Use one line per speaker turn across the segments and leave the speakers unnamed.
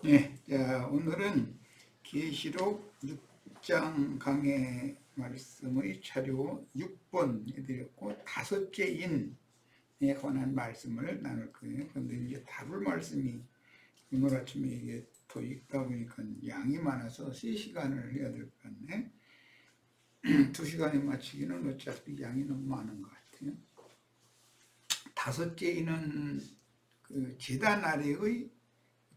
네, 자, 오늘은 계시록 6장 강의 말씀의 자료 6번 해드렸고 다섯째 인에 관한 말씀을 나눌 거예요. 그런데 이제 다룰 말씀이 오늘 아침에 이게 더 읽다 보니까 양이 많아서 3시간을 해야 될 것 같네. 2시간에 마치기는 어차피 양이 너무 많은 것 같아요. 다섯째 인은 그 제단 아래의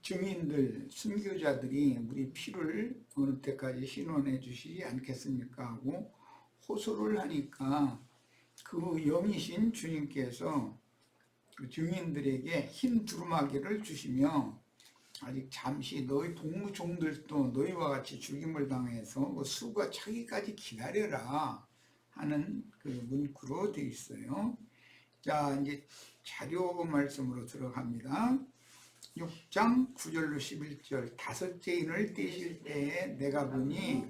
증인들, 순교자들이 우리 피를 어느 때까지 신원해 주시지 않겠습니까 하고 호소를 하니까 그 영이신 주님께서 그 증인들에게 흰 두루마기를 주시며 아직 잠시 너희 동무종들도 너희와 같이 죽임을 당해서 그 수가 차기까지 기다려라 하는 그 문구로 되어 있어요. 자, 이제 자료 말씀으로 들어갑니다. 6장 9절로 11절 다섯째 인을 떼실 때에 내가 보니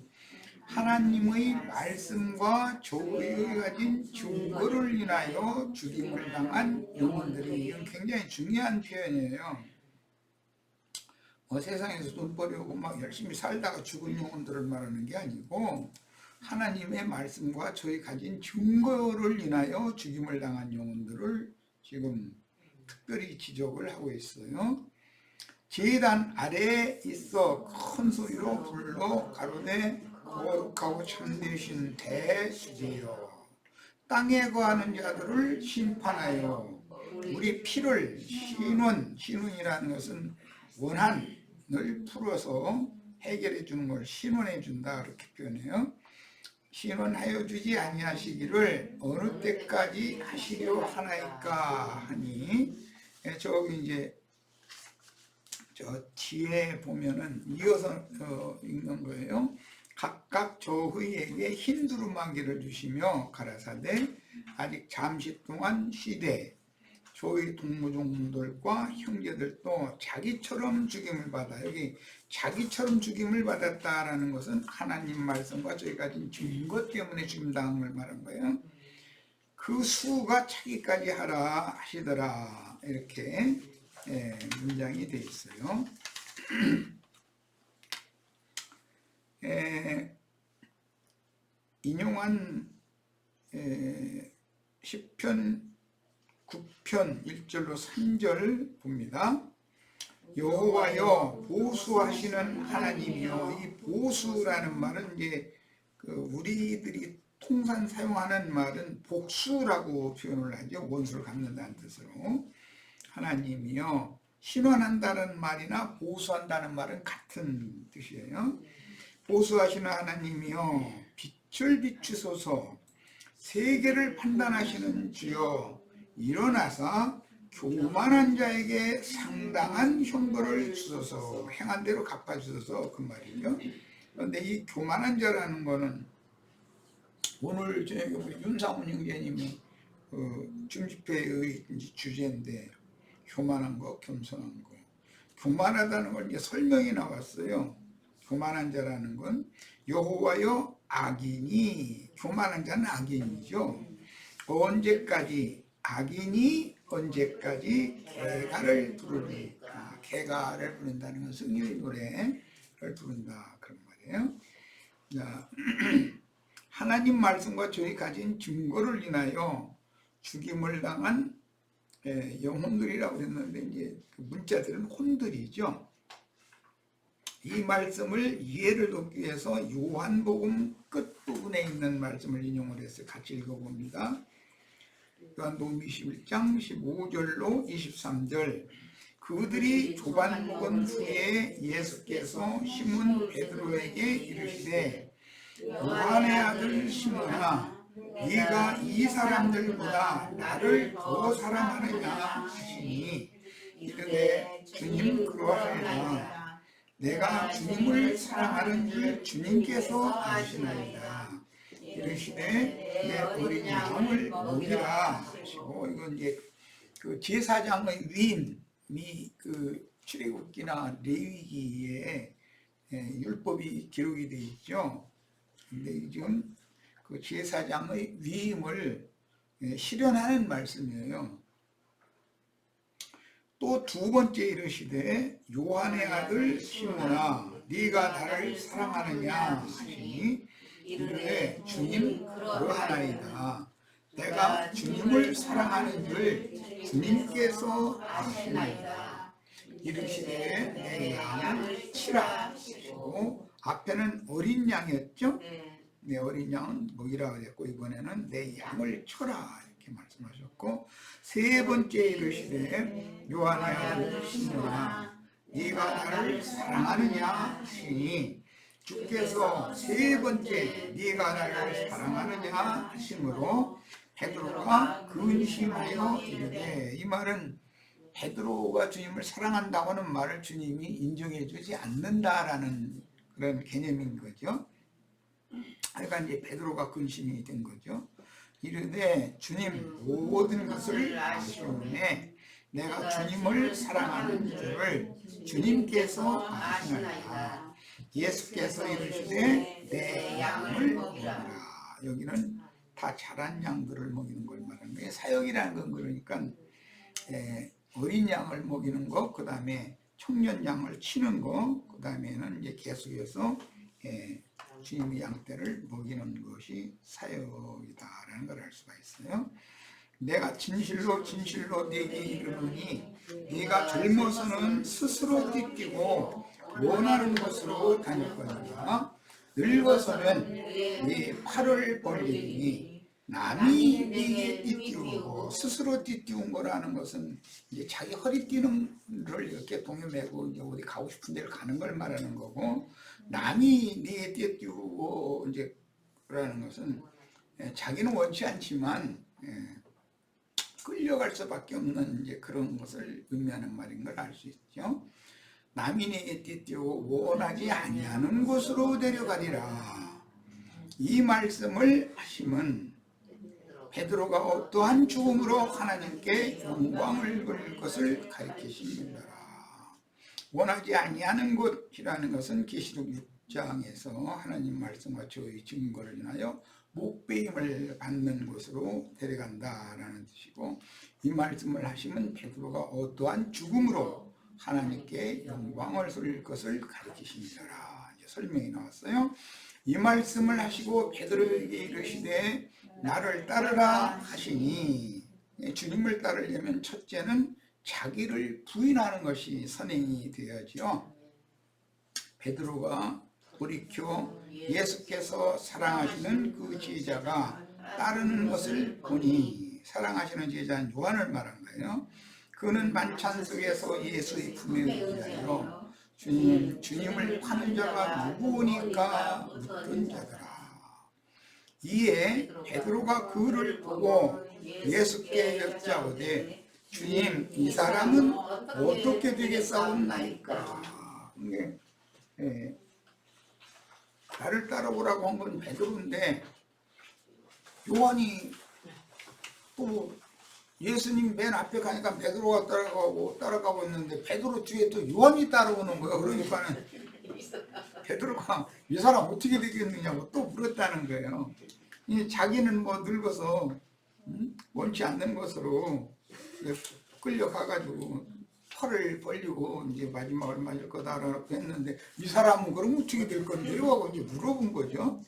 하나님의 말씀과 저의 가진 증거를 인하여 죽임을 당한 영혼들이, 이건 굉장히 중요한 표현이에요. 세상에서 돈 벌려고 막 열심히 살다가 죽은 영혼들을 말하는 게 아니고 하나님의 말씀과 저희 가진 증거를 인하여 죽임을 당한 영혼들을 지금 특별히 지적을 하고 있어요. 제단 아래에 있어 큰 소리로 불러 가로되 거룩하고 참되신 대주제여, 땅에 거하는 자들을 심판하여 우리 피를 신원이라는 것은 원한을 풀어서 해결해 주는 걸 신원해 준다, 그렇게 표현해요. 신원하여 주지 아니하시기를 어느 때까지 하시려 하나이까 하니, 저기 이제 저 뒤에 보면은 이어서 읽는 거예요. 각각 저희에게 흰 두루마기를 주시며 가라사대 아직 잠시 동안 쉬되 저희 동무종들과 형제들도 자기처럼 죽임을 받아. 여기 자기처럼 죽임을 받았다라는 것은 하나님 말씀과 저희가 가진 증거 때문에 죽임당한 걸 말한 거예요. 그 수가 차기까지 하라 하시더라, 이렇게 문장이 되어 있어요. 인용한 10편 9편 1절로 3절 봅니다. 여호와여 보수하시는 하나님이여. 이 보수라는 말은 이제 우리들이 통상 사용하는 말은 복수라고 표현을 하죠. 원수를 갚는다는 뜻으로. 하나님이여, 신원한다는 말이나 보수한다는 말은 같은 뜻이에요. 보수하시는 하나님이여, 빛을 비추소서. 세계를 판단하시는 주여, 일어나사 교만한 자에게 상당한 형벌을 주소서. 행한 대로 갚아주소서, 그 말이죠. 그런데 이 교만한 자라는 거는 오늘 저녁에 우리 윤상훈 형제님이 중집회의 주제인데, 교만한 거, 겸손한 거. 교만하다는 걸 이제 설명이 나왔어요. 교만한 자라는 건 여호와여 악인이, 교만한 자는 악인이죠. 언제까지, 악인이 언제까지 개가를 부르리까. 개가를 부른다는 건 승려의 노래를 부른다, 그런 말이에요. 자, 하나님 말씀과 저희 가진 증거를 인하여 죽임을 당한 영혼들이라고 했는데, 이제 그 문자들은 혼들이죠. 이 말씀을 이해를 돕기 위해서 요한복음 끝부분에 있는 말씀을 인용을 해서 같이 읽어봅니다. 요한복음 21장 15절로 23절. 그들이 조반 먹은 후에 예수께서 시몬 베드로에게 이르시되 요한의 아들 시몬아, 네가 이 사람들보다 나를 더 사랑하느냐 하시니 이르되 주님 그러하리라. 내가 주님을 사랑하는 줄 주님께서 아시나이다. 이르시되 내 어린 양을 먹이라 하시고, 이건 이제 그 제사장의 위임이 그 출애굽기나 레위기에 율법이 기록이 되어 있죠. 근데 지금 그 제사장의 위임을 실현하는 말씀이에요. 또 두 번째 이르시되 요한의 아들 시몬아 네가 나를 사랑하느냐 하시니 이르되 주님 그러하나이다. 내가 주님을 사랑하는 줄 주님께서 아시나이다. 이르시되 내 양을 치라 하시고, 앞에는 어린 양이었죠. 내 어린 양은 먹이라 그랬고 이번에는 내 양을 쳐라 이렇게 말씀하셨고, 세 번째 이르시되 요한의 아들 시몬아 네가 나를 사랑하느냐 하시니, 주께서 세 번째 네가 나를 사랑하느냐 하심으로 베드로가 근심하여 이르되, 이 말은 베드로가 주님을 사랑한다고 하는 말을 주님이 인정해 주지 않는다라는 그런 개념인 거죠. 그러니까 이제 베드로가 근심이 된 거죠. 이르되 주님 모든 것을 아시오매 내가 주님을 사랑하는 줄을 주님께서 아시나이다. 예수께서 이르시되 내 양을 먹이라. 여기는 다 자란 양들을 먹이는 걸 말하는 거예요. 사역이라는 건 그러니까 어린 양을 먹이는 거, 그 다음에 청년 양을 치는 거, 그 다음에는 이제 계속해서 주님의 양떼를 먹이는 것이 사역이다라는 걸 알 수가 있어요. 내가 진실로 진실로 네게 이르노니 네가 젊어서는 스스로 띠띠고 원하는 곳으로 다녔거니와 늙어서는 네 팔을 벌리니, 남이 네게 띠띠우고, 스스로 띠띠운 거라는 것은 이제 자기 허리 띠는 걸 이렇게 동요매고 이제 어디 가고 싶은 데를 가는 걸 말하는 거고, 남이 네게 띠띠우고 이제 그러는 것은 자기는 원치 않지만 끌려갈 수밖에 없는 이제 그런 것을 의미하는 말인 걸 알 수 있죠. 남이 네게 띠띠우고 원하지 아니하는 곳으로 데려가리라. 이 말씀을 하시면 베드로가 어떠한 죽음으로 하나님께 영광을 돌릴 것을 가리키십니다. 원하지 아니하는 곳이라는 것은 계시록 6장에서 하나님 말씀과 저의 증거를 인하여 목배임을 받는 곳으로 데려간다라는 뜻이고, 이 말씀을 하시면 베드로가 어떠한 죽음으로 하나님께 영광을 돌릴 것을 가리키십니다. 이제 설명이 나왔어요. 이 말씀을 하시고 베드로에게 이르시되 나를 따르라 하시니, 주님을 따르려면 첫째는 자기를 부인하는 것이 선행이 되어야지요. 베드로가 돌이켜 예수께서 사랑하시는 그 제자가 따르는 것을 보니, 사랑하시는 제자는 요한을 말한 거예요. 그는 만찬 속에서 예수의 품에 기다려 주님을 파는 자가 누구니까 묻던 자더라. 이에 베드로가 그를 보고 예수께 여짜오되 주님 이 사람은 어떻게 되겠사옵나이까. 나를 따라오라고 한 건 베드로인데, 요한이 또 예수님 맨 앞에 가니까 베드로가 따라가고 있는데 베드로 뒤에 또 요한이 따라오는 거야. 그러니까는 베드로가 이 사람 어떻게 되겠느냐고 또 물었다는 거예요. 자기는 뭐 늙어서 원치 않는 것으로 끌려가가지고 팔을 벌리고 이제 마지막을 맞을 거다라고 했는데, 이 사람은 그럼 어떻게 될 건데요? 하고 이제 물어본 거죠.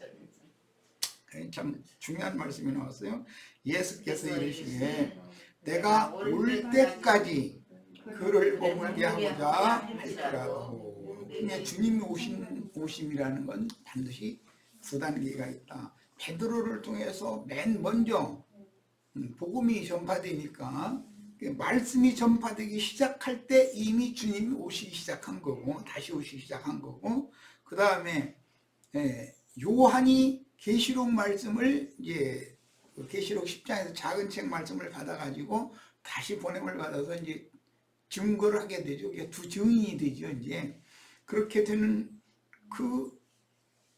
참 중요한 말씀이 나왔어요. 예수께서 이르시되 내가 올 때까지 그를 머물게 하고자 할지라도. 그냥 주님이 오심이라는 건 반드시 두 단계가 있다. 베드로를 통해서 맨 먼저 복음이 전파되니까, 말씀이 전파되기 시작할 때 이미 주님이 오시기 시작한 거고, 다시 오시기 시작한 거고, 그 다음에 요한이 계시록 말씀을 이제 계시록 10장에서 작은 책 말씀을 받아가지고 다시 보냄을 받아서 이제 증거를 하게 되죠. 두 증인이 되죠. 이제 그렇게 되는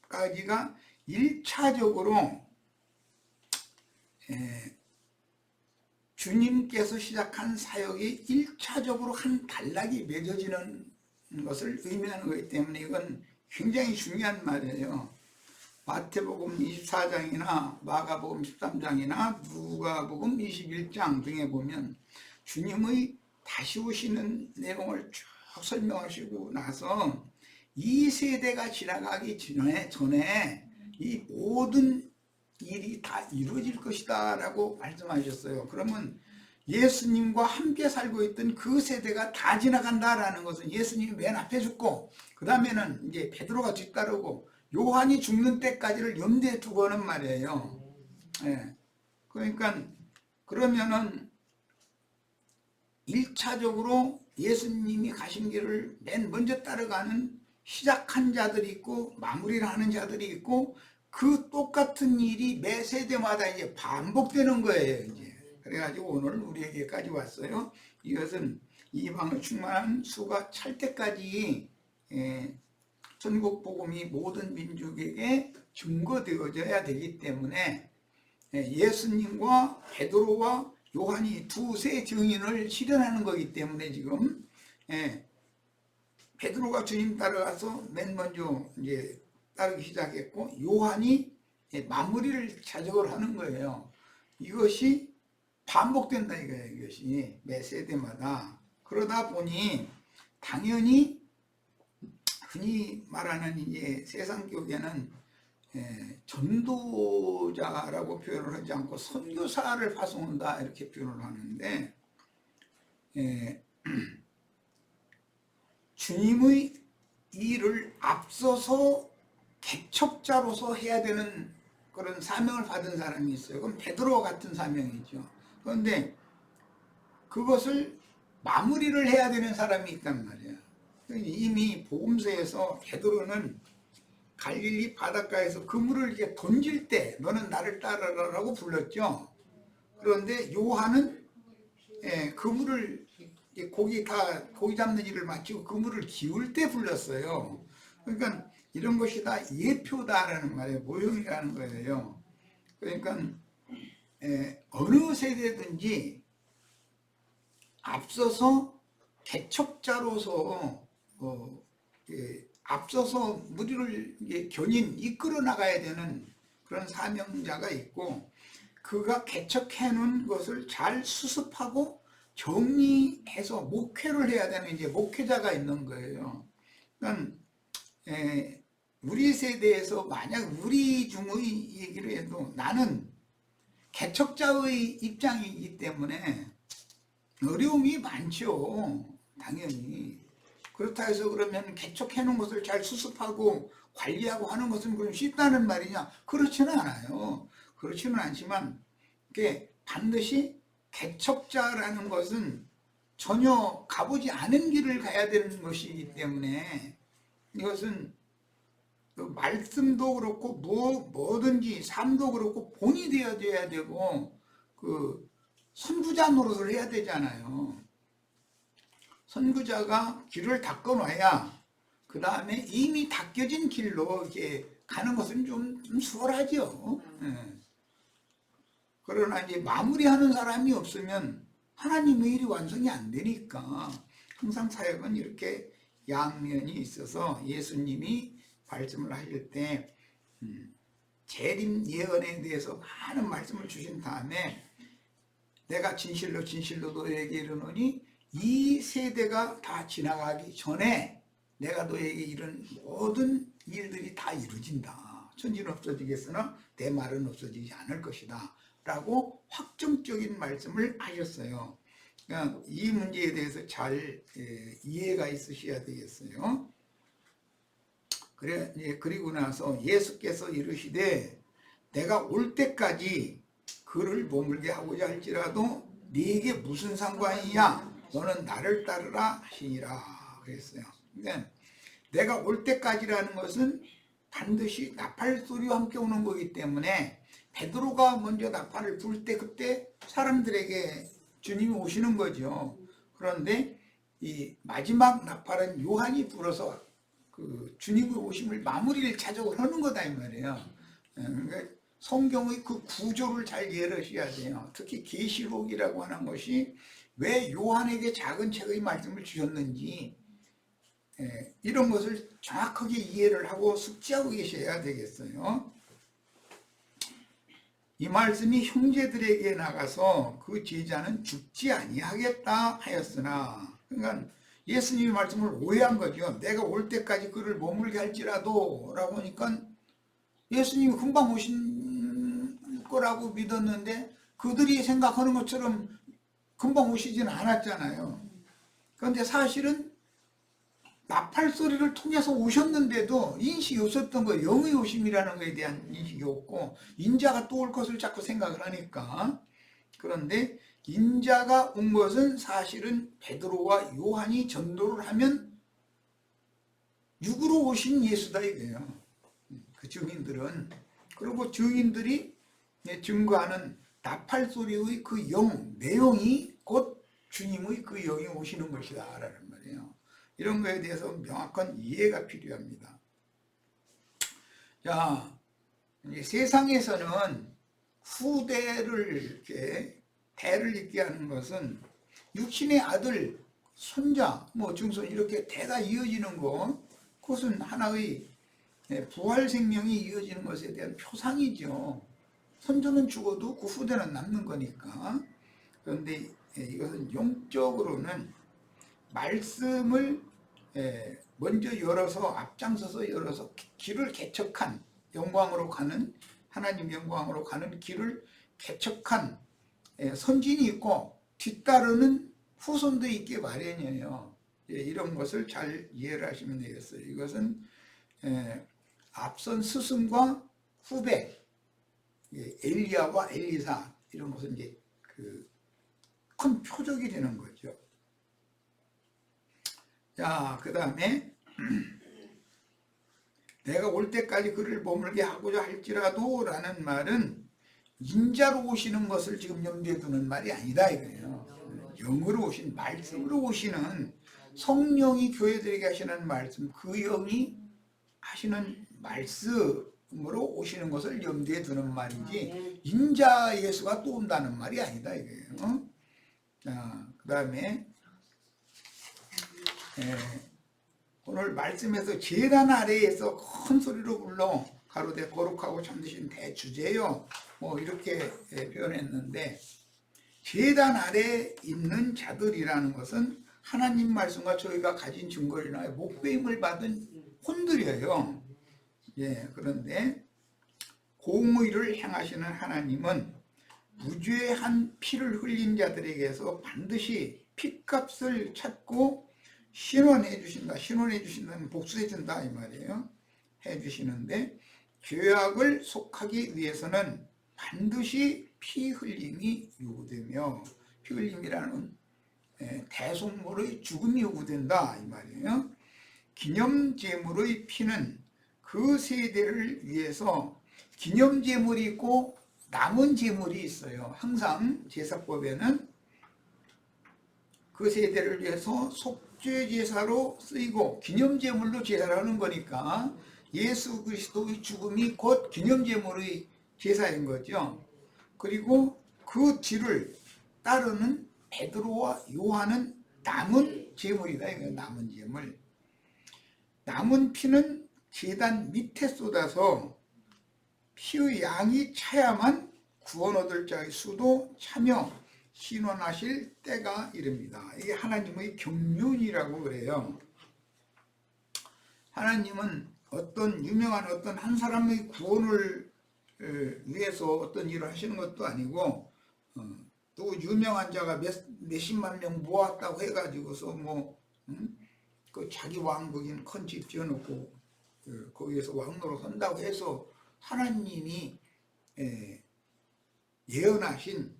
그까지가 1차적으로 주님께서 시작한 사역이 1차적으로 한 단락이 맺어지는 것을 의미하는 거기 때문에 이건 굉장히 중요한 말이에요. 마태복음 24장이나 마가복음 13장이나 누가복음 21장 등에 보면 주님의 다시 오시는 내용을 쭉 설명하시고 나서 이 세대가 지나가기 전에 이 모든 일이 다 이루어질 것이다 라고 말씀하셨어요. 그러면 예수님과 함께 살고 있던 그 세대가 다 지나간다라는 것은 예수님이 맨 앞에 죽고 그 다음에는 이제 베드로가 뒤따르고 요한이 죽는 때까지를 염두에 두고 하는 말이에요. 예. 그러니까 그러면은 1차적으로 예수님이 가신 길을 맨 먼저 따라가는 시작한 자들이 있고 마무리를 하는 자들이 있고 그 똑같은 일이 매 세대마다 이제 반복되는 거예요. 이제 그래가지고 오늘 우리에게까지 왔어요. 이것은 이방을 충만한 수가 찰 때까지 천국 복음이 모든 민족에게 증거되어져야 되기 때문에 예수님과 베드로와 요한이 두세 증인을 실현하는 거기 때문에 지금 베드로가 주님 따라가서 맨 먼저 이제 따르기 시작했고 요한이 마무리를 차적을 하는 거예요. 이것이 반복된다 이거예요. 이것이 매 세대마다. 그러다 보니 당연히 흔히 말하는 이제 세상 교계는 전도자라고 표현을 하지 않고 선교사를 파송한다 이렇게 표현을 하는데 주님의 일을 앞서서 개척자로서 해야 되는 그런 사명을 받은 사람이 있어요. 그럼 베드로와 같은 사명이죠. 그런데 그것을 마무리를 해야 되는 사람이 있단 말이에요. 이미 복음서에서 베드로는 갈릴리 바닷가에서 그물을 이렇게 던질 때 너는 나를 따르라라고 불렀죠. 그런데 요한은 그물을 고기 잡는 일을 마치고 그물을 기울 때 불렀어요. 그러니까 이런 것이 다 예표다라는 말이에요. 모형이라는 거예요. 그러니까 어느 세대든지 앞서서 개척자로서 앞서서 무리를 견인 이끌어 나가야 되는 그런 사명자가 있고 그가 개척해 놓은 것을 잘 수습하고 정리해서 목회를 해야 되는 이제 목회자가 있는 거예요. 그러니까 우리 세대에서 만약 우리 중의 얘기를 해도 나는 개척자의 입장이기 때문에 어려움이 많죠. 당연히. 그렇다 해서 그러면 개척해 놓은 것을 잘 수습하고 관리하고 하는 것은 그럼 쉽다는 말이냐? 그렇지는 않아요. 그렇지는 않지만 이게 반드시 개척자라는 것은 전혀 가보지 않은 길을 가야 되는 것이기 때문에 이것은 그 말씀도 그렇고 뭐든지 삶도 그렇고 본이 되어져야 되고 그 선구자 노릇을 해야 되잖아요. 선구자가 길을 닦아놔야 그 다음에 이미 닦여진 길로 이렇게 가는 것은 좀 수월하죠. 그러나 이제 마무리하는 사람이 없으면 하나님의 일이 완성이 안 되니까 항상 사역은 이렇게 양면이 있어서 예수님이 말씀을 하실 때 재림 예언에 대해서 많은 말씀을 주신 다음에 내가 진실로 진실로 너에게 이르노니 이 세대가 다 지나가기 전에 내가 너에게 이런 모든 일들이 다 이루어진다. 천지는 없어지겠으나 내 말은 없어지지 않을 것이다. 라고 확정적인 말씀을 하셨어요. 그러니까 이 문제에 대해서 잘 이해가 있으셔야 되겠어요. 그리고 나서 예수께서 이르시되 내가 올 때까지 그를 머물게 하고자 할지라도 네게 무슨 상관이냐? 너는 나를 따르라 하시니라 그랬어요. 그러니까 내가 올 때까지라는 것은 반드시 나팔 소리와 함께 오는 거기 때문에 베드로가 먼저 나팔을 불 때 그때 사람들에게 주님이 오시는 거죠. 그런데 이 마지막 나팔은 요한이 불어서 그 주님의 오심을 마무리를 차적을 하는 거다 이 말이에요. 그러니까 성경의 그 구조를 잘 이해하셔야 돼요. 특히 계시록이라고 하는 것이 왜 요한에게 작은 책의 말씀을 주셨는지 이런 것을 정확하게 이해를 하고 숙지하고 계셔야 되겠어요. 이 말씀이 형제들에게 나가서 그 제자는 죽지 아니하겠다 하였으나, 그러니까 예수님의 말씀을 오해한 거죠. 내가 올 때까지 그를 머물게 할지라도 라고 하니까 예수님이 금방 오신 거라고 믿었는데 그들이 생각하는 것처럼 금방 오시지는 않았잖아요. 그런데 사실은 나팔 소리를 통해서 오셨는데도 인식이 없었던 거예요. 영의 오심이라는 것에 대한 인식이 없고 인자가 또 올 것을 자꾸 생각을 하니까. 그런데 인자가 온 것은 사실은 베드로와 요한이 전도를 하면 육으로 오신 예수다 이거예요. 그 증인들은. 그리고 증인들이 증거하는 나팔 소리의 그 영, 내용이 곧 주님의 그 영이 오시는 것이다 라는 말이에요. 이런 거에 대해서 명확한 이해가 필요합니다. 자, 이제 세상에서는 후대를 이렇게 대를 잇게 하는 것은 육신의 아들, 손자, 뭐 증손 이렇게 대가 이어지는 거, 그것은 하나의 부활 생명이 이어지는 것에 대한 표상이죠. 선조는 죽어도 그 후대는 남는 거니까. 그런데 이것은 영적으로는 말씀을 먼저 열어서 앞장서서 열어서 길을 개척한, 영광으로 가는, 하나님 영광으로 가는 길을 개척한 선진이 있고 뒤따르는 후손도 있기 마련이에요. 이런 것을 잘 이해를 하시면 되겠어요. 이것은 앞선 스승과 후배, 엘리야와 엘리사, 이런 것은 이제 큰 표적이 되는 거죠. 자, 그 다음에 내가 올 때까지 그를 머물게 하고자 할지라도 라는 말은 인자로 오시는 것을 지금 염두에 두는 말이 아니다 이거예요. 영으로 오신, 말씀으로 오시는, 성령이 교회들에게 하시는 말씀, 그 영이 하시는 말씀으로 오시는 것을 염두에 두는 말이지 인자 예수가 또 온다는 말이 아니다 이거예요. 자, 그 다음에 오늘 말씀에서 제단 아래에서 큰 소리로 불러 가로되 거룩하고 참되신 대주제요, 뭐 이렇게 표현했는데, 제단 아래에 있는 자들이라는 것은 하나님 말씀과 저희가 가진 증거를 목배임을 받은 혼들이에요. 그런데 공의를 행하시는 하나님은 무죄한 피를 흘린 자들에게서 반드시 핏값을 찾고 신원해 주신다. 신원해 주신다는 복수해 준다 이 말이에요. 해 주시는데 죄악을 속하기 위해서는 반드시 피 흘림이 요구되며, 피 흘림이라는 대속물의 죽음이 요구된다 이 말이에요. 기념제물의 피는 그 세대를 위해서 기념제물이 있고 남은 제물이 있어요. 항상 제사법에는 그 세대를 위해서 속죄제사로 쓰이고 기념제물로 제사를 하는 거니까 예수 그리스도의 죽음이 곧 기념제물의 제사인 거죠. 그리고 그 뒤를 따르는 베드로와 요한은 남은 제물이다. 이거 남은 제물. 남은 피는 제단 밑에 쏟아서 피의 양이 차야만 구원 얻을 자의 수도 차며 신원하실 때가 이릅니다. 이게 하나님의 경륜이라고 그래요. 하나님은 어떤 유명한 어떤 한 사람의 구원을 위해서 어떤 일을 하시는 것도 아니고, 또 유명한 자가 몇십만 명 모았다고 해가지고서 그 자기 왕국인 큰 집 지어놓고 거기에서 왕노로 선다고 해서 하나님이 예언하신,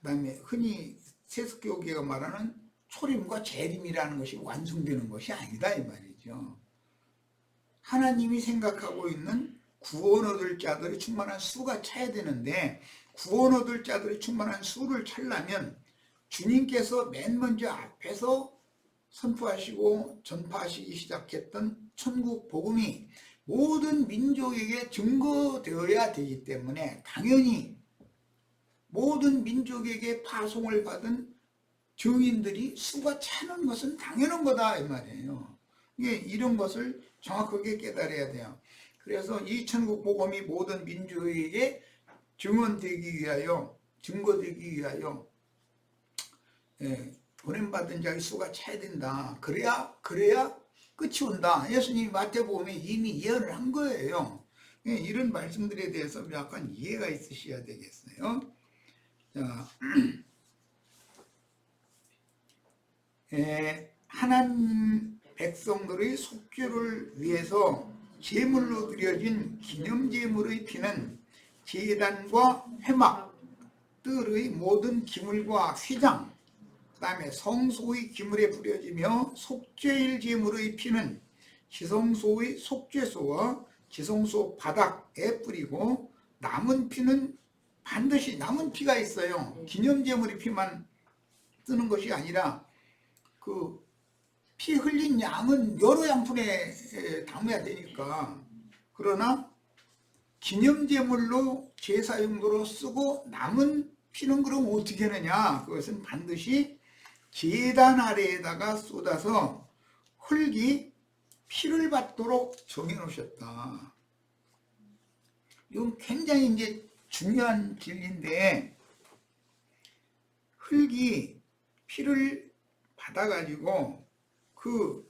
그다음에 흔히 세속교계가 말하는 초림과 재림이라는 것이 완성되는 것이 아니다 이 말이죠. 하나님이 생각하고 있는 구원 얻을 자들이 충만한 수가 차야 되는데, 구원 얻을 자들이 충만한 수를 차려면 주님께서 맨 먼저 앞에서 선포하시고 전파하시기 시작했던 천국 복음이 모든 민족에게 증거되어야 되기 때문에 당연히 모든 민족에게 파송을 받은 증인들이 수가 차는 것은 당연한 거다 이 말이에요. 이런 것을 정확하게 깨달아야 돼요. 그래서 이 천국 복음이 모든 민족에게 증언되기 위하여, 증거되기 위하여 보냄받은 자의 수가 차야 된다. 그래야 끝이 온다. 예수님이 마태복음에 이미 예언을 한 거예요. 이런 말씀들에 대해서 약간 이해가 있으셔야 되겠어요. 자, 하나님 백성들의 속죄를 위해서 제물로 드려진 기념제물의 피는 제단과 회막들의 모든 기물과 휘장, 그 다음에 성소의 기물에 뿌려지며 속죄일 제물의 피는 지성소의 속죄소와 지성소 바닥에 뿌리고, 남은 피는 반드시 남은 피가 있어요. 기념제물의 피만 쓰는 것이 아니라 그 피 흘린 양은 여러 양푼에 담아야 되니까. 그러나 기념제물로 제사용도로 쓰고 남은 피는 그럼 어떻게 하느냐? 그것은 반드시 제단 아래에다가 쏟아서 흙이 피를 받도록 정해 놓으셨다. 이건 굉장히 이제 중요한 진리인데, 흙이 피를 받아가지고 그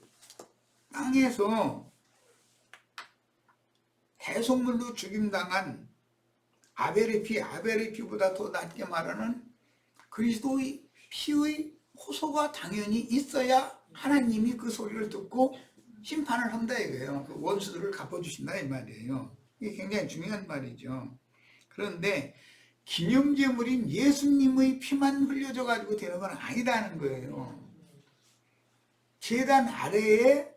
땅에서 해속물로 죽임당한 아벨의 피보다 더 낮게 말하는 그리스도의 피의 호소가 당연히 있어야 하나님이 그 소리를 듣고 심판을 한다 이거예요. 그 원수들을 갚아주신다 이 말이에요. 이게 굉장히 중요한 말이죠. 그런데 기념제물인 예수님의 피만 흘려져 가지고 되는 건 아니라는 거예요. 제단 아래에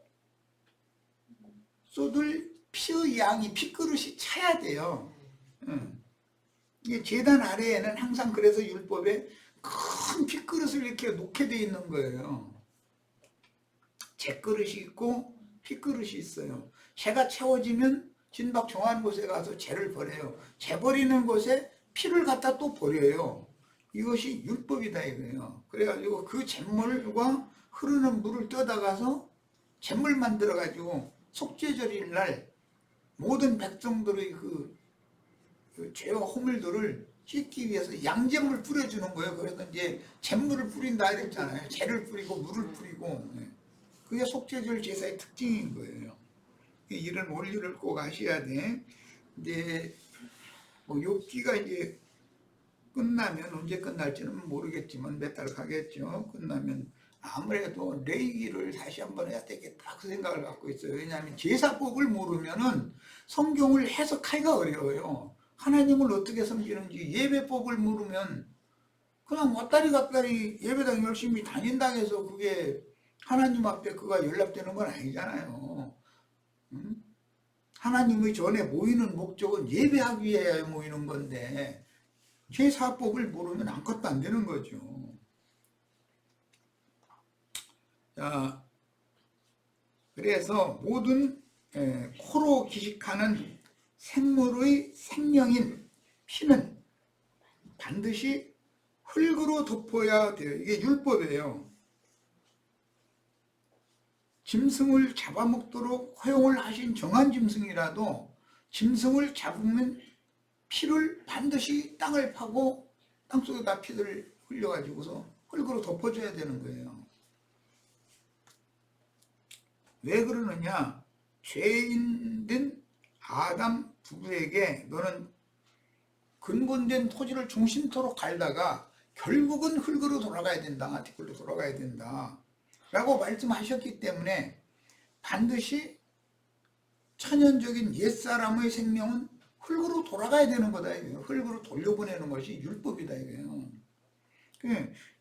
쏟을 피의 양이, 피그릇이 차야 돼요. 이게 제단 아래에는 항상 그래서 율법에 큰 피그릇을 이렇게 놓게 돼 있는 거예요. 재그릇이 있고 피그릇이 있어요. 재가 채워지면 진박 정한 곳에 가서 재를 버려요. 재 버리는 곳에 피를 갖다 또 버려요. 이것이 율법이다 이거예요. 그래가지고 그 잿물과 흐르는 물을 떠다가서 잿물 만들어가지고 속죄절일 날 모든 백성들의 그 죄와 허물들을 씻기 위해서 양잿물 뿌려주는 거예요. 그래서 이제 잿물을 뿌린다 이랬잖아요. 재를 뿌리고 물을 뿌리고. 그게 속죄절 제사의 특징인 거예요. 이런 원리를 꼭 아셔야 돼. 이제 뭐 욥기가 이제 끝나면, 언제 끝날지는 모르겠지만 몇 달 가겠죠. 끝나면 아무래도 레위기를 다시 한번 해야 되겠다 그 생각을 갖고 있어요. 왜냐하면 제사법을 모르면은 성경을 해석하기가 어려워요. 하나님을 어떻게 섬기는지 예배법을 모르면 그냥 왔다리 갔다리 예배당 열심히 다닌다고 해서 그게 하나님 앞에 그가 연락되는 건 아니잖아요. 하나님의 전에 모이는 목적은 예배하기 위해 모이는 건데 제사법을 모르면 아무것도 안 되는 거죠. 자, 그래서 모든 코로 기식하는 생물의 생명인 피는 반드시 흙으로 덮어야 돼요. 이게 율법이에요. 짐승을 잡아먹도록 허용을 하신 정한 짐승이라도 짐승을 잡으면 피를 반드시 땅을 파고 땅속에다 피를 흘려가지고서 흙으로 덮어줘야 되는 거예요. 왜 그러느냐? 죄인된 아담 부부에게 너는 근본된 토지를 중심토록 갈다가 결국은 흙으로 돌아가야 된다, 티끌로 돌아가야 된다 라고 말씀하셨기 때문에 반드시 천연적인 옛사람의 생명은 흙으로 돌아가야 되는 거다 이거예요. 흙으로 돌려보내는 것이 율법이다 이거예요.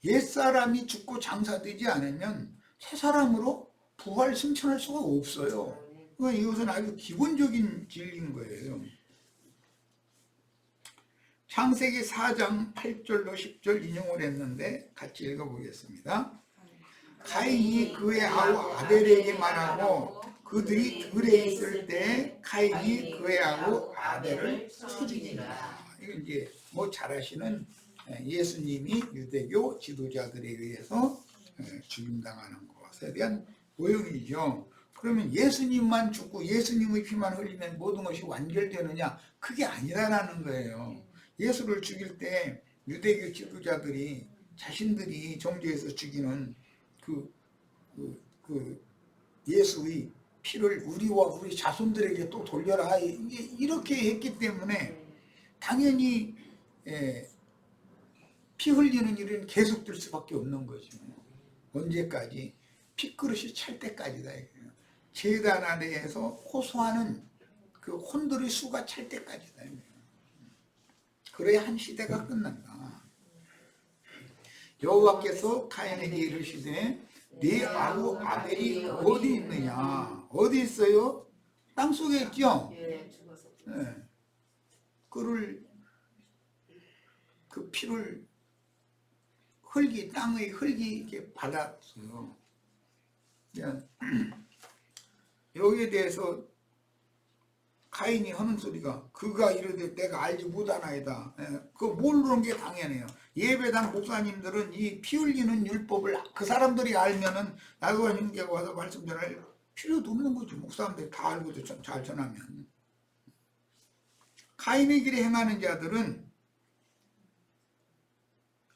옛사람이 죽고 장사되지 않으면 새사람으로 부활 승천할 수가 없어요. 그러니까 이것은 아주 기본적인 진리인 거예요. 창세기 4장 8절로 10절 인용을 했는데 같이 읽어보겠습니다. 가인이 그의 아우 아벨에게 말하고 그들이 들에 있을 때 가인이 그의 아우 아벨을 죽이니라. 이건 이제 뭐 잘 아시는 예수님이 유대교 지도자들에 의해서 죽임당하는 것에 대한 모형이죠. 그러면 예수님만 죽고 예수님의 피만 흘리면 모든 것이 완결되느냐? 그게 아니라는 거예요. 예수를 죽일 때 유대교 지도자들이 자신들이 정죄해서 죽이는 그 예수의 피를 우리와 우리 자손들에게 또 돌려라 이렇게 했기 때문에 당연히 피 흘리는 일은 계속될 수밖에 없는 거죠. 언제까지? 피그릇이 찰 때까지다. 제단 아래에서 호소하는 그 혼들의 수가 찰 때까지다. 그래야 한 시대가 끝난다. 여호와께서 가인에게 이르시되 네 아우 아벨이 어디 있느냐? 어디 있어요? 땅속에 있죠? 네. 그 피를 땅의 흙이 이렇게 받았어요. 여기에 대해서 가인이 하는 소리가 그가 이르되 내가 알지 못하나이다. 그거 모르는 게 당연해요. 예배당 목사님들은 이 피 흘리는 율법을 그 사람들이 알면은 나도와 형제가 와서 말씀 전할 필요도 없는 거죠. 목사님들이 다 알고도 잘 전하면. 가인의 길에 행하는 자들은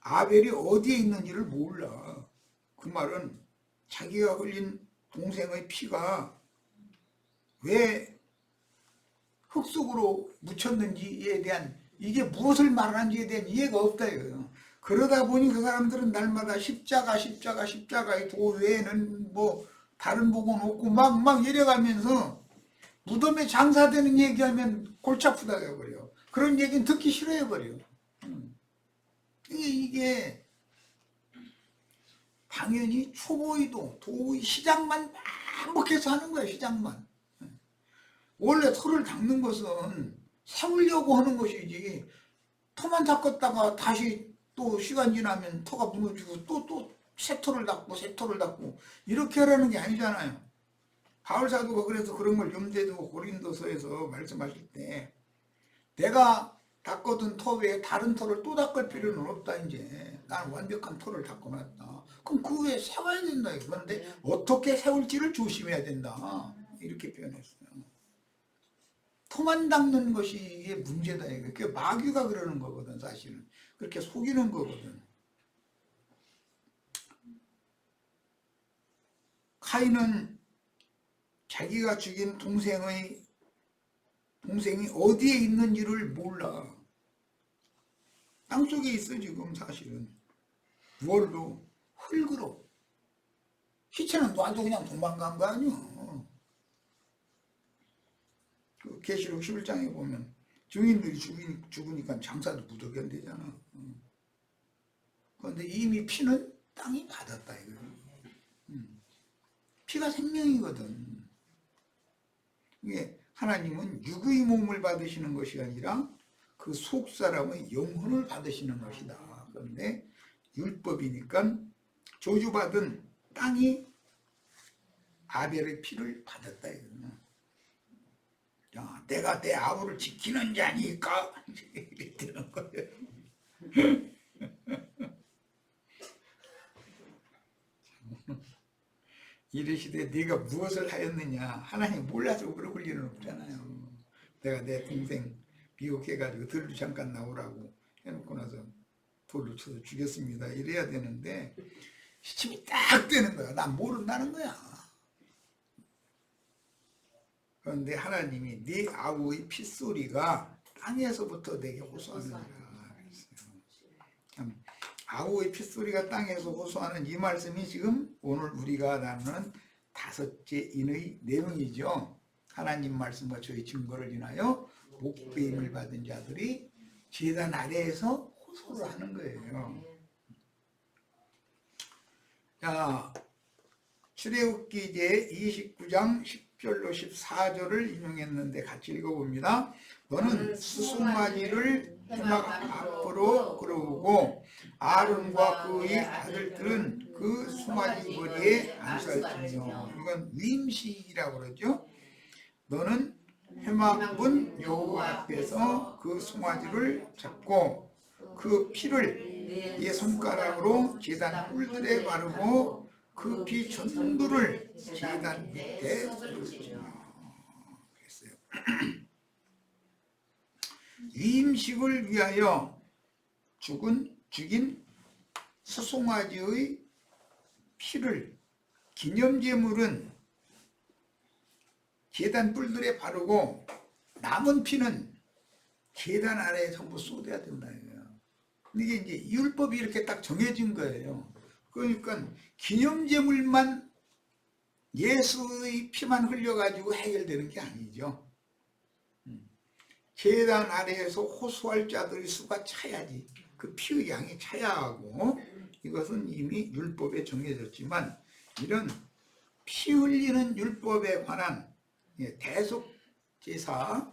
아벨이 어디에 있는지를 몰라. 그 말은 자기가 흘린 동생의 피가 왜 흙 속으로 묻혔는지에 대한 이게 무엇을 말하는지에 대한 이해가 없다 이거예요. 그러다 보니 그 사람들은 날마다 십자가의 도 외에는 뭐 다른 복은 없고 막 이래가면서 무덤에 장사되는 얘기하면 골치 아프다 해버려. 그런 얘기는 듣기 싫어해버려. 이게 당연히 초보이도 도의 시작만 반복해서 하는 거야. 시작만. 원래 터를 닦는 것은 세우려고 하는 것이지 터만 닦았다가 다시 또 시간 지나면 터가 무너지고 또 새 터를 닦고 이렇게 하라는 게 아니잖아요. 바울 사도가 그래서 그런 걸 염두에 두고 고린도서에서 말씀하실 때 내가 닦거든 터 외에 다른 터를 또 닦을 필요는 없다. 이제 나는 완벽한 터를 닦아놨다. 그럼 그 외에 세워야 된다. 그런데 어떻게 세울지를 조심해야 된다. 이렇게 표현했어요. 터만 닦는 것이 이게 문제다. 그게 마귀가 그러는 거거든. 사실은 그렇게 속이는 거거든. 카인은 자기가 죽인 동생이 어디에 있는지를 몰라. 땅속에 있어 지금 사실은. 뭘로? 흙으로. 시체는 놔도 그냥 도망간 거 아니야. 그 계시록 11장에 보면 증인들이 죽으니까 장사도 무조건 되잖아. 그런데 이미 피는 땅이 받았다 이거예요. 피가 생명이거든. 이게 하나님은 육의 몸을 받으시는 것이 아니라 그 속 사람의 영혼을 받으시는 것이다. 그런데 율법이니까 저주받은 땅이 아벨의 피를 받았다 이거예요. 야, 내가 내 아우를 지키는 자니까 이랬다는 거예요. 이르시되 네가 무엇을 하였느냐. 하나님 몰라서 그러고 올 일은 없잖아요. 내가 내 동생 미혹해가지고 들로 잠깐 나오라고 해놓고 나서 돌로 쳐서 죽였습니다. 이래야 되는데 시침이 딱 되는 거야. 난 모른다는 거야. 그런데 하나님이 네 아우의 핏소리가 땅에서부터 내게 호소하느니라. 참 아우의 핏소리가 땅에서 호소하는 이 말씀이 지금 오늘 우리가 나누는 다섯째 인의 내용이죠. 하나님 말씀과 저희 증거를 인하여 목배임을 받은 자들이 제단 아래에서 호소를 하는 거예요. 자, 출애굽기 제 29장 10절로 14절을 인용했는데 같이 읽어봅니다. 너는 수송아지를 해막 앞으로 끌어오고 아론과 그의 아들들은 그 송아지 머리에 안수할지며. 이건 위임식이라고 그러죠. 너는 해막문 여호와 앞에서 그 송아지를 잡고 그 피를 네 손가락으로 제단 뿔들에 바르고 그 피 전부를 제단 밑에 쏟을지며. 그랬어요. 위임식 안식을 위하여 죽인 수송아지의 피를 기념제물은 제단 뿔들에 바르고 남은 피는 제단 아래에 전부 쏟아야 된다 이거예요. 이게 이제 율법이 이렇게 딱 정해진 거예요. 그러니까 기념제물만 예수의 피만 흘려가지고 해결되는 게 아니죠. 제단 아래에서 호소할 자들의 수가 차야지. 그 피의 양이 차야 하고, 이것은 이미 율법에 정해졌지만 이런 피 흘리는 율법에 관한 대속제사,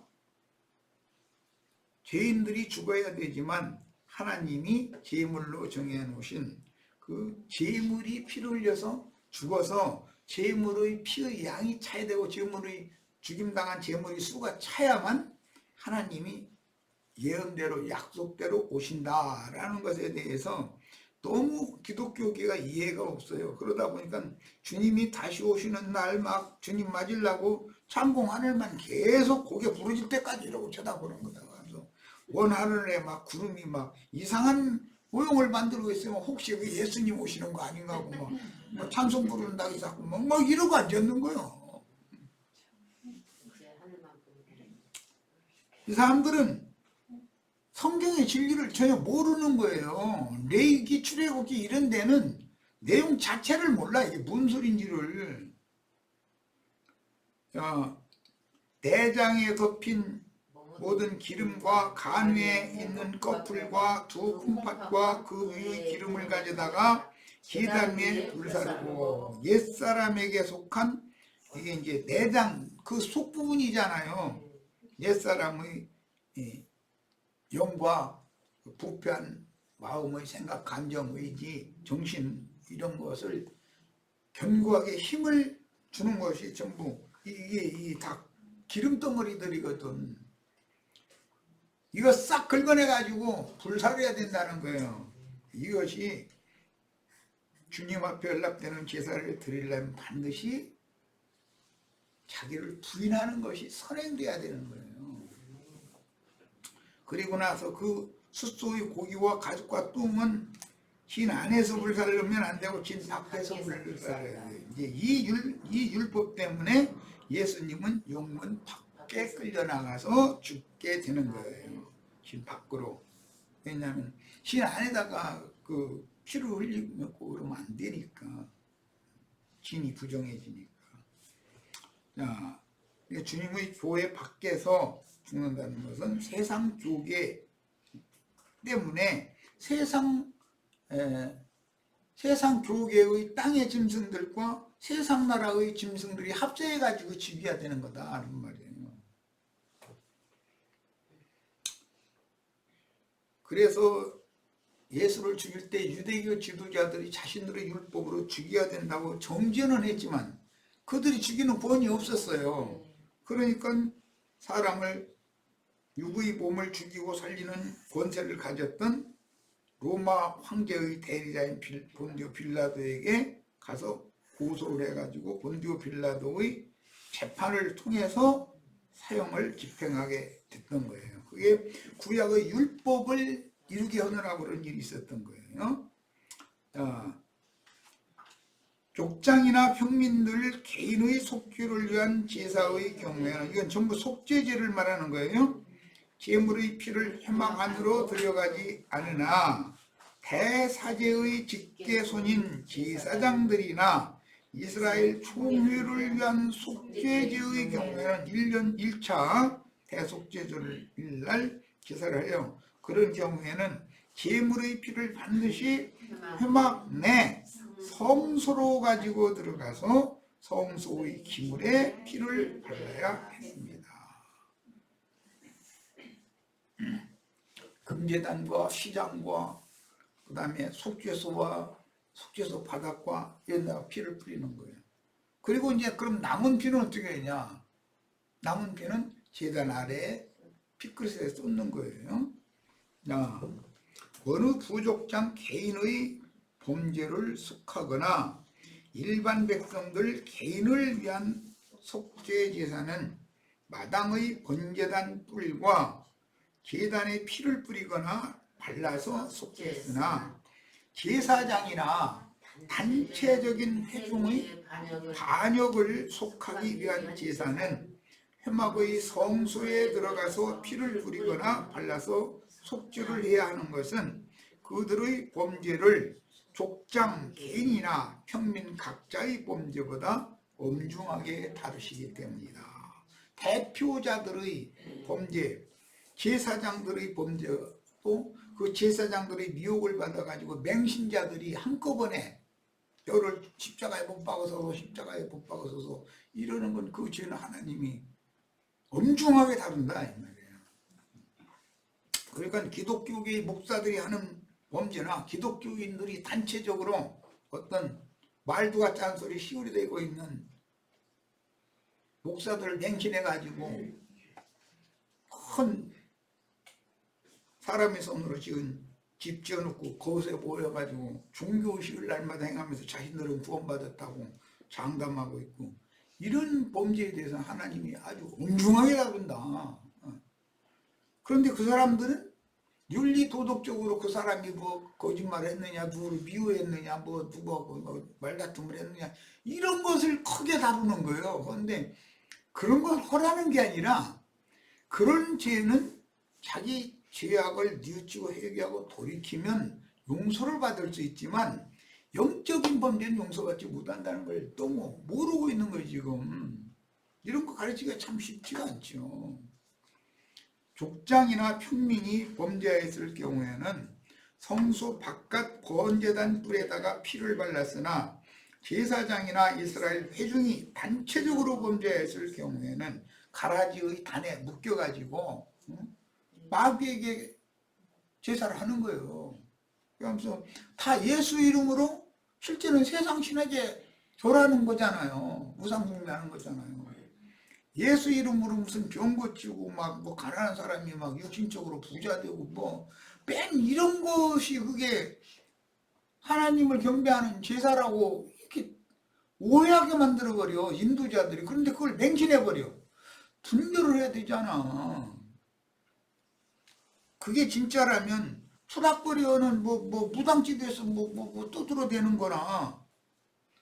죄인들이 죽어야 되지만 하나님이 제물로 정해 놓으신 그 제물이 피를 흘려서 죽어서 제물의 피의 양이 차야 되고 제물의 죽임당한 제물의 수가 차야만 하나님이 예언대로 약속대로 오신다라는 것에 대해서 너무 기독교계가 이해가 없어요. 그러다 보니까 주님이 다시 오시는 날 막 주님 맞으려고 창공 하늘만 계속 고개 부러질 때까지 이러고 쳐다보는 거다. 그래서 원 하늘에 막 구름이 막 이상한 모형을 만들고 있으면 혹시 예수님 오시는 거 아닌가 하고 막 찬송 부른다고 자꾸 막 이러고 앉았는 거예요. 이 사람들은 성경의 진리를 전혀 모르는 거예요. 레위기, 출애굽기 이런 데는 내용 자체를 몰라. 이게 무슨 소린지를. 내장에 덮인 모든 기름과 간 위에 있는 꺼풀과 두 콩팥과 그 위의 기름을 가져다가 제단 위에 불사르고 옛사람에게 속한 이게 이제 내장 그 속 부분이잖아요. 옛사람의 영과 부패한 마음의 생각, 감정, 의지, 정신 이런 것을 견고하게 힘을 주는 것이 전부 이게 다 기름덩어리들이거든. 이거 싹 긁어내 가지고 불사려야 된다는 거예요. 이것이 주님 앞에 연락되는 제사를 드리려면 반드시 자기를 부인하는 것이 선행돼야 되는 거예요. 그리고 나서 그 숫소의 고기와 가죽과 뚱은 진 안에서 불사르면 안 되고 진 밖에서 불사려야 돼요. 이제 이 율법 때문에 예수님은 영문 밖에 끌려나가서 죽게 되는 거예요. 진 밖으로. 왜냐하면 진 안에다가 그 피를 흘리고 그러면 안 되니까. 진이 부정해지니까. 자, 주님의 교회 밖에서 죽는다는 것은 세상 교계 때문에 세상 교계의 땅의 짐승들과 세상 나라의 짐승들이 합세해 가지고 죽여야 되는 거다 하는 말이에요. 그래서 예수를 죽일 때 유대교 지도자들이 자신들의 율법으로 죽여야 된다고 정죄는 했지만 그들이 죽이는 권이 없었어요. 그러니까 사람을 육의 몸을 죽이고 살리는 권세를 가졌던 로마 황제의 대리자인 본디오 빌라도에게 가서 고소를 해가지고 본디오 빌라도의 재판을 통해서 사형을 집행하게 됐던 거예요. 그게 구약의 율법을 이루게 하느라고 그런 일이 있었던 거예요. 족장이나 평민들 개인의 속죄를 위한 제사의 경우에는 이건 전부 속죄제를 말하는 거예요. 제물의 피를 회막 안으로 들여가지 않으나 대사제의 직계손인 제사장들이나 이스라엘 총회를 위한 속죄제의 경우에는 1년 1차 대속죄절날 제사를 해요. 그런 경우에는 제물의 피를 반드시 회막 내 성소로 가지고 들어가서 성소의 기물에 피를 발라야 했습니다. 금제단과 시장과 그 다음에 속죄소와 속죄소 바닥과 여기다가 피를 뿌리는 거예요. 그리고 이제 그럼 남은 피는 어떻게 했냐? 남은 피는 제단 아래에 피그릇에 쏟는 거예요. 어느 부족장 개인의 범죄를 속하거나 일반 백성들 개인을 위한 속죄 제사는 마당의 번제단 뿔과 제단에 피를 뿌리거나 발라서 속죄했으나 제사장이나 단체적인 회중의 반역을 속하기 위한 제사는 회막의 성소에 들어가서 피를 뿌리거나 발라서 속죄를 해야 하는 것은 그들의 범죄를 족장 개인이나 평민 각자의 범죄보다 엄중하게 다루시기 때문이다. 대표자들의 범죄, 제사장들의 범죄도 그 제사장들의 미혹을 받아가지고 맹신자들이 한꺼번에 저를 십자가에 못 박아서 십자가에 못 박아서 이러는 건 그 죄는 하나님이 엄중하게 다룬다 이 말이에요. 그러니까 기독교계 목사들이 하는 범죄나 기독교인들이 단체적으로 어떤 말도 같지 않은 소리 시우리 되고 있는 목사들을 맹신해 가지고 큰 사람의 손으로 지은 집 지어놓고 거기에 모여가지고 종교의식을 날마다 행하면서 자신들은 구원받았다고 장담하고 있고, 이런 범죄에 대해서 하나님이 아주 엄중하게 다룬다. 그런데 그 사람들은 윤리 도덕적으로 그 사람이 뭐 거짓말을 했느냐, 누구를 미워했느냐, 뭐 누구하고 뭐 말다툼을 했느냐, 이런 것을 크게 다루는 거예요. 그런데 그런 걸 허라는 게 아니라, 그런 죄는 자기 죄악을 뉘우치고 회개하고 돌이키면 용서를 받을 수 있지만 영적인 범죄는 용서받지 못한다는 걸 너무 모르고 있는 거예요 지금. 이런 거 가르치기가 참 쉽지가 않죠. 족장이나 평민이 범죄하였을 경우에는 성소 바깥 번제단 뿔에다가 피를 발랐으나 제사장이나 이스라엘 회중이 단체적으로 범죄하였을 경우에는 가라지의 단에 묶여가지고 마귀에게 제사를 하는 거예요. 그러면서 다 예수 이름으로 실제는 세상 신에게 절하는 거잖아요. 우상숭배하는 거잖아요. 예수 이름으로 무슨 병 고치고 막 뭐 가난한 사람이 막 육신적으로 부자 되고 뭐 맨 이런 것이 그게 하나님을 경배하는 제사라고 이렇게 오해하게 만들어버려 인도자들이. 그런데 그걸 맹신해버려. 분별을 해야 되잖아. 그게 진짜라면 투닥거리는 뭐 무당집에서 뭐 떠들어대는 거나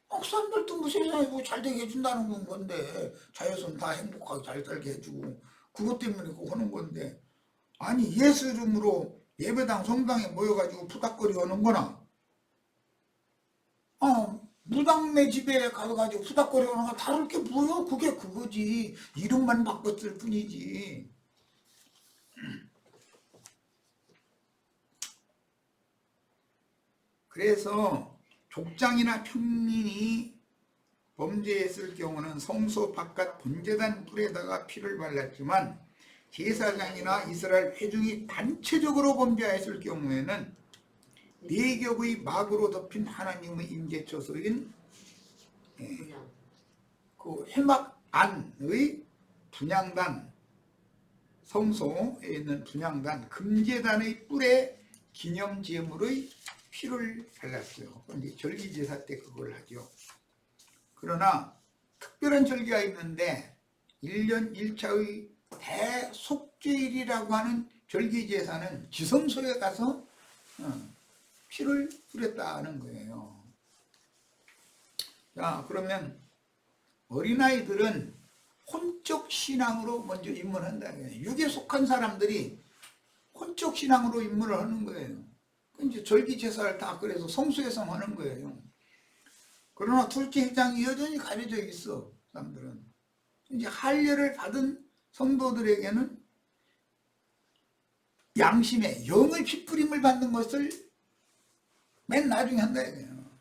목사님들도 뭐 세상에 뭐 잘 되게 해준다는 건데, 자녀손 다 행복하게 잘 살게 해주고 그것 때문에 그거 하는 건데, 아니 예수 이름으로 예배당 성당에 모여가지고 푸닥거리 하는 거나 무당네 집에 가가지고 푸닥거리 하는 거 다를 게 뭐야. 그게 그거지. 이름만 바꿨을 뿐이지. 그래서 족장이나 평민이 범죄했을 경우는 성소 바깥 번제단 뿔에다가 피를 발랐지만 제사장이나 이스라엘 회중이 단체적으로 범죄했을 경우에는 네 겹의 막으로 덮인 하나님의 임재처소인 그 회막 안의 분향단, 성소에 있는 분향단 금제단의 뿔에 기념제물의 피를 발랐어요. 이제 절기제사 때 그걸 하죠. 그러나 특별한 절기가 있는데 1년 1차의 대속죄일이라고 하는 절기제사는 지성소에 가서 피를 뿌렸다는 거예요. 자, 그러면 어린아이들은 혼적 신앙으로 먼저 입문한다. 육에 속한 사람들이 혼적 신앙으로 입문을 하는 거예요. 이제 절기 제사를 다 그래서 성소에서 하는 거예요. 그러나 둘째 회장이 여전히 가려져 있어. 사람들은 이제 할례를 받은 성도들에게는 양심의 영의 핏부림을 받는 것을 맨 나중에 한다 이거예요.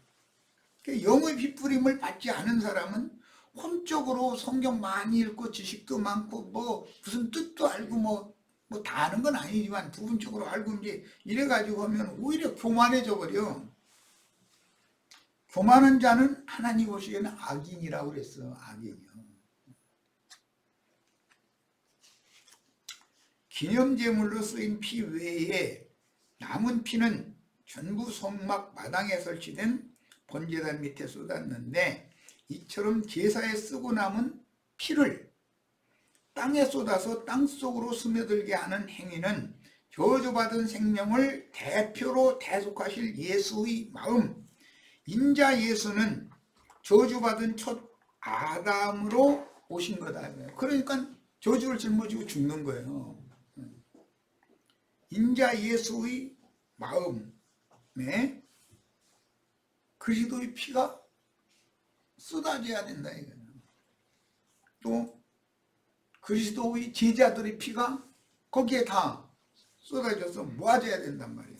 영의 핏부림을 받지 않은 사람은 혼적으로 성경 많이 읽고 지식도 많고 뭐 무슨 뜻도 알고 뭐 다 아는 건 아니지만 부분적으로 알고 이제 이래가지고 하면 오히려 교만해져 버려. 교만한 자는 하나님 보시기에는 악인이라고 그랬어. 악인이요. 기념제물로 쓰인 피 외에 남은 피는 전부 성막 마당에 설치된 번제단 밑에 쏟았는데, 이처럼 제사에 쓰고 남은 피를 땅에 쏟아서 땅속으로 스며들게 하는 행위는 저주받은 생명을 대표로 대속하실 예수의 마음, 인자 예수는 저주받은 첫 아담으로 오신 거다. 그러니까 저주를 짊어지고 죽는 거예요. 인자 예수의 마음에 그리스도의 피가 쏟아져야 된다. 이거는. 또 그리스도의 제자들의 피가 거기에 다 쏟아져서 모아져야 된단 말이에요.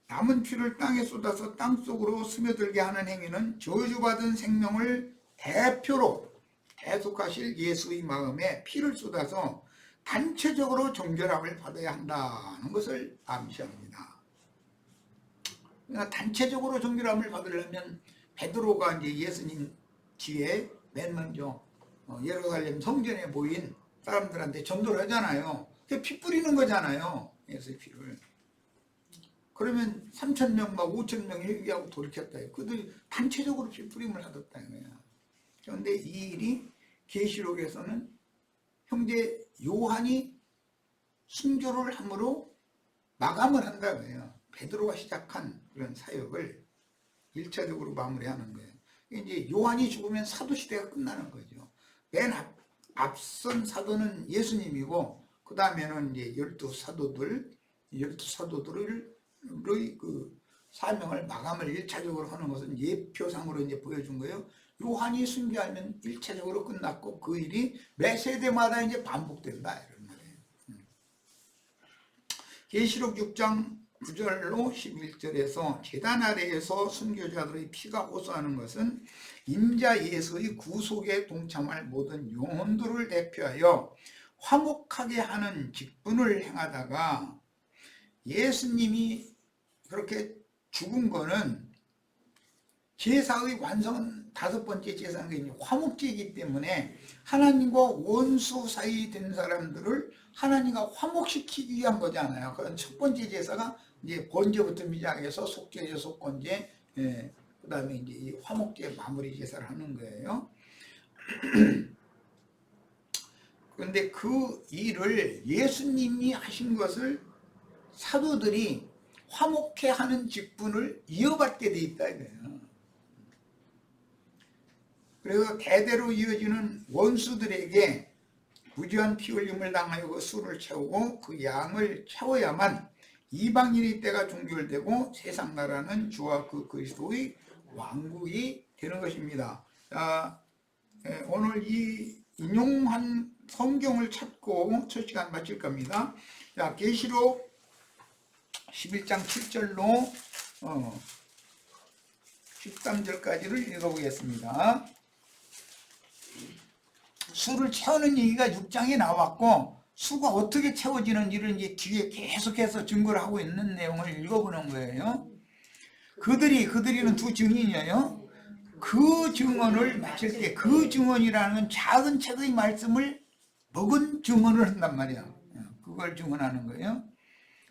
남은 피를 땅에 쏟아서 땅속으로 스며들게 하는 행위는 저주받은 생명을 대표로 대속하실 예수의 마음에 피를 쏟아서 단체적으로 정결함을 받아야 한다는 것을 암시합니다. 그러니까 단체적으로 정결함을 받으려면 베드로가 이제 예수님 뒤에 맨 먼저 예루살렘 성전에 모인 사람들한테 전도를 하잖아요. 그게 피 뿌리는 거잖아요. 예수의 피를. 그러면 3,000명 막 5,000명이 회개하고 돌이켰다. 그들이 단체적으로 피 뿌림을 하셨다. 그런데 이 일이 계시록에서는 형제 요한이 순교를 함으로 마감을 한다고 해요. 베드로가 시작한 그런 사역을 1차적으로 마무리하는 거예요. 이제 요한이 죽으면 사도시대가 끝나는 거죠. 맨 앞선 사도는 예수님이고, 그 다음에는 이제 12사도들의 그 사명을 마감을 1차적으로 하는 것은 예표상으로 이제 보여준 거예요. 요한이 순교하면 1차적으로 끝났고, 그 일이 매 세대마다 이제 반복된다. 이런 말이에요. 계시록 6장 9절로 11절에서 제단 아래에서 순교자들의 피가 호소하는 것은 인자 예수의 구속에 동참할 모든 영혼들을 대표하여 화목하게 하는 직분을 행하다가, 예수님이 그렇게 죽은 거는 제사의 완성은 5번째 제사는 화목제이기 때문에 하나님과 원수 사이 된 사람들을 하나님과 화목시키기 위한 거잖아요. 그런 첫 번째 제사가 이제 번제부터 미장해서 속죄제, 속건제, 그 다음에 이제 이 화목제 마무리 제사를 하는 거예요. 그런데 그 일을 예수님이 하신 것을 사도들이 화목해 하는 직분을 이어받게 돼 있다 이거예요. 그래서 대대로 이어지는 원수들에게 무지한 피 흘림을 당하여 그 수를 채우고 그 양을 채워야만 이방인의 때가 종결되고 세상 나라는 주와 그 그리스도의 왕국이 되는 것입니다. 자, 오늘 이 인용한 성경을 찾고 첫 시간 마칠 겁니다. 자, 계시록 11장 7절로 13절까지를 읽어보겠습니다. 수를 채우는 얘기가 6장에 나왔고, 수가 어떻게 채워지는지를 이제 뒤에 계속해서 증거를 하고 있는 내용을 읽어보는 거예요. 그들이는 두 증인이에요. 그 증언을 마칠 때 그 증언이라는 작은 책의 말씀을 먹은 증언을 한단 말이야. 그걸 증언하는 거예요.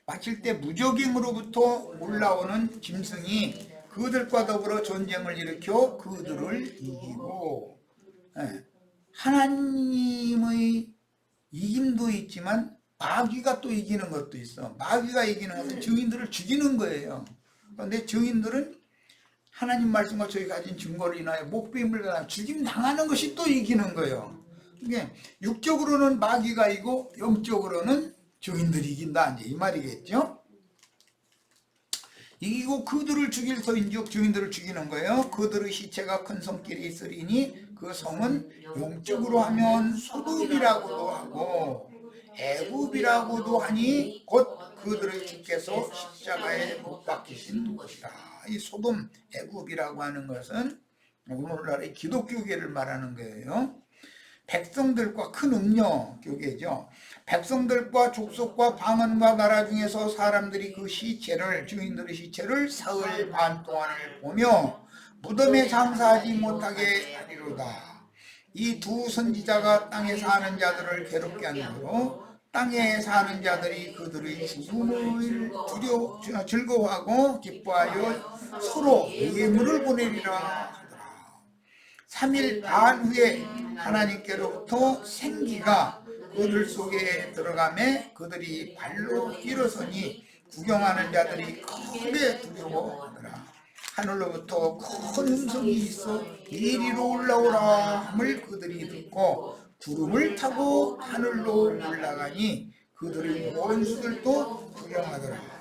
마칠 때 무적행으로부터 올라오는 짐승이 그들과 더불어 전쟁을 일으켜 그들을 이기고, 하나님의 이김도 있지만 마귀가 또 이기는 것도 있어. 마귀가 이기는 것은 증인들을 죽이는 거예요. 그런데 증인들은 하나님 말씀과 저희 가진 증거를 인하여 목배임을 당하여 죽임 당하는 것이 또 이기는 거예요. 그러니까 육적으로는 마귀가 이기고 영적으로는 증인들이 이긴다, 이제 이 말이겠죠. 이기고 그들을 죽일 터인즉 증인들을 죽이는 거예요. 그들의 시체가 큰 성길에 있으리니 그 성은 영적으로 하면 소돔이라고도 하고 애굽이라고도 하니 곧 그들의 주께서 십자가에 못 박히신 곳이라. 이 소돔, 애굽이라고 하는 것은 오늘날의 기독교계를 말하는 거예요. 백성들과 큰 음녀 교계죠. 백성들과 족속과 방언과 나라 중에서 사람들이 그 시체를, 증인들의 시체를 사흘 반 동안을 보며 무덤에 장사하지 못하게 하리로다. 이 두 선지자가 땅에 사는 자들을 괴롭게 하므로 땅에 사는 자들이 그들의 죽음을 즐거워하고 기뻐하여 서로 예물을 보내리라 하더라. 3일 반 후에 하나님께로부터 생기가 그들 속에 들어가매 그들이 발로 일어서니 구경하는 자들이 크게 두려워하더라. 하늘로부터 큰 음성이 있어 이리로 올라오라 함을 그들이 듣고 구름을 타고 하늘로 올라가니 그들의 원수들도 구경하더라.